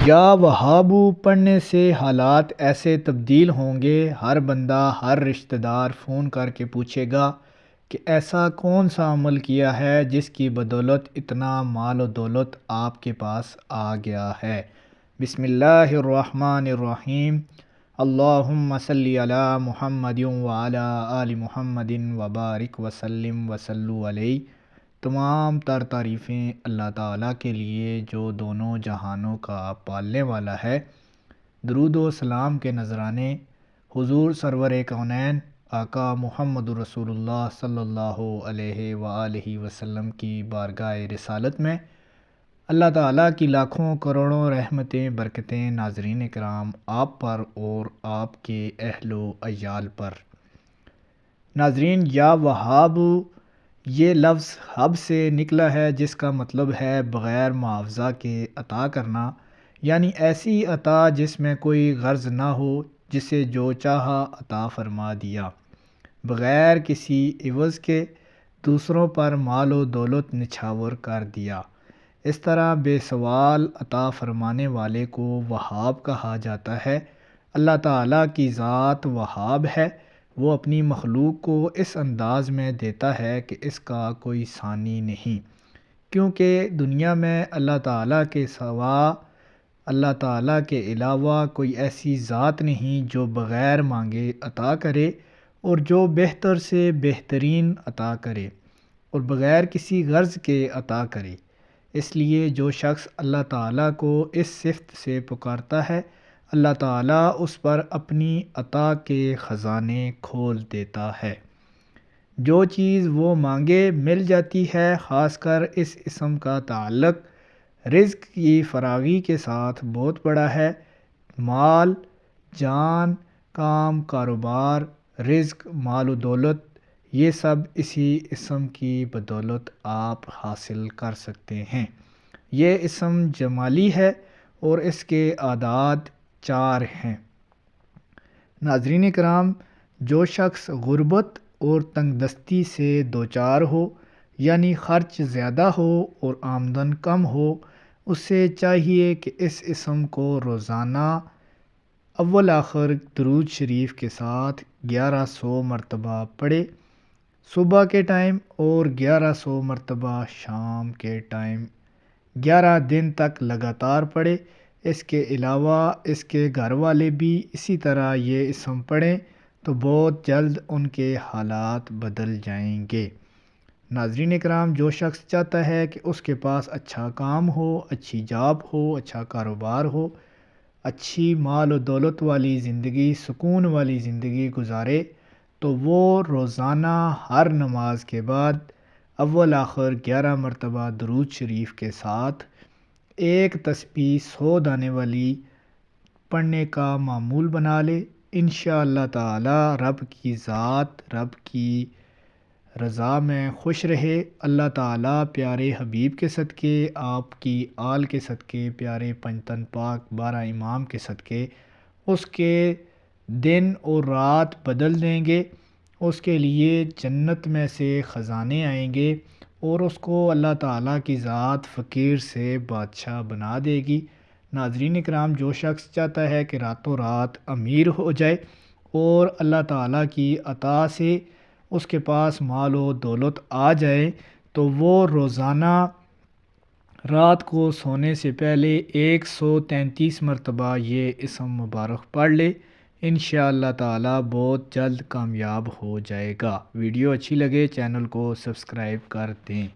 یا وہابو پڑھنے سے حالات ایسے تبدیل ہوں گے، ہر بندہ ہر رشتہ دار فون کر کے پوچھے گا کہ ایسا کون سا عمل کیا ہے جس کی بدولت اتنا مال و دولت آپ کے پاس آ گیا ہے۔ بسم اللہ الرحمن الرحیم۔ اللہم صلی علی محمد وعلی آل محمد وبارک وسلم وصلو علیہ۔ تمام تر تعریفیں اللہ تعالیٰ کے لیے جو دونوں جہانوں کا پالنے والا ہے۔ درود و سلام کے نذرانے حضور سرور کونین آقا محمد رسول اللہ صلی اللہ علیہ وآلہ وسلم کی بارگاہ رسالت میں اللہ تعالیٰ کی لاکھوں کروڑوں رحمتیں برکتیں ناظرین کرام آپ پر اور آپ کے اہل و عیال پر۔ ناظرین، یا وہاب یہ لفظ حب سے نکلا ہے، جس کا مطلب ہے بغیر معاوضہ کے عطا کرنا، یعنی ایسی عطا جس میں کوئی غرض نہ ہو، جسے جو چاہا عطا فرما دیا، بغیر کسی عوض کے دوسروں پر مال و دولت نچھاور کر دیا۔ اس طرح بے سوال عطا فرمانے والے کو وہاب کہا جاتا ہے۔ اللہ تعالیٰ کی ذات وہاب ہے، وہ اپنی مخلوق کو اس انداز میں دیتا ہے کہ اس کا کوئی ثانی نہیں، کیونکہ دنیا میں اللہ تعالیٰ کے سوا، اللہ تعالیٰ کے علاوہ کوئی ایسی ذات نہیں جو بغیر مانگے عطا کرے اور جو بہتر سے بہترین عطا کرے اور بغیر کسی غرض کے عطا کرے۔ اس لیے جو شخص اللہ تعالیٰ کو اس صفت سے پکارتا ہے، اللہ تعالیٰ اس پر اپنی عطا کے خزانے کھول دیتا ہے۔ جو چیز وہ مانگے مل جاتی ہے۔ خاص کر اس اسم کا تعلق رزق کی فراوی کے ساتھ بہت بڑا ہے۔ مال، جان، کام، کاروبار، رزق، مال و دولت، یہ سب اسی اسم کی بدولت آپ حاصل کر سکتے ہیں۔ یہ اسم جمالی ہے اور اس کے اعداد 4 ہیں۔ ناظرین کرام، جو شخص غربت اور تنگ دستی سے دوچار ہو، یعنی خرچ زیادہ ہو اور آمدن کم ہو، اسے چاہیے کہ اس اسم کو روزانہ اول آخر درود شریف کے ساتھ 1100 مرتبہ پڑھے، صبح کے ٹائم، اور 1100 مرتبہ شام کے ٹائم، 11 دن تک لگاتار پڑھے۔ اس کے علاوہ اس کے گھر والے بھی اسی طرح یہ اسم پڑھیں تو بہت جلد ان کے حالات بدل جائیں گے۔ ناظرین کرام، جو شخص چاہتا ہے کہ اس کے پاس اچھا کام ہو، اچھی جاب ہو، اچھا کاروبار ہو، اچھی مال و دولت والی زندگی، سکون والی زندگی گزارے، تو وہ روزانہ ہر نماز کے بعد اول آخر 11 مرتبہ درود شریف کے ساتھ ایک تسبیح 100 دانے والی پڑھنے کا معمول بنا لے۔ انشاءاللہ تعالی رب کی ذات، رب کی رضا میں خوش رہے۔ اللہ تعالیٰ پیارے حبیب کے صدقے، آپ کی آل کے صدقے، پیارے پنجتن پاک 12 امام کے صدقے اس کے دن اور رات بدل دیں گے۔ اس کے لیے جنت میں سے خزانے آئیں گے اور اس کو اللہ تعالیٰ کی ذات فقیر سے بادشاہ بنا دے گی۔ ناظرین کرام، جو شخص چاہتا ہے کہ راتوں رات امیر ہو جائے اور اللہ تعالیٰ کی عطا سے اس کے پاس مال و دولت آ جائے، تو وہ روزانہ رات کو سونے سے پہلے 133 مرتبہ یہ اسم مبارک پڑھ لے۔ انشاءاللہ تعالی بہت جلد کامیاب ہو جائے گا۔ ویڈیو اچھی لگے چینل کو سبسکرائب کر دیں۔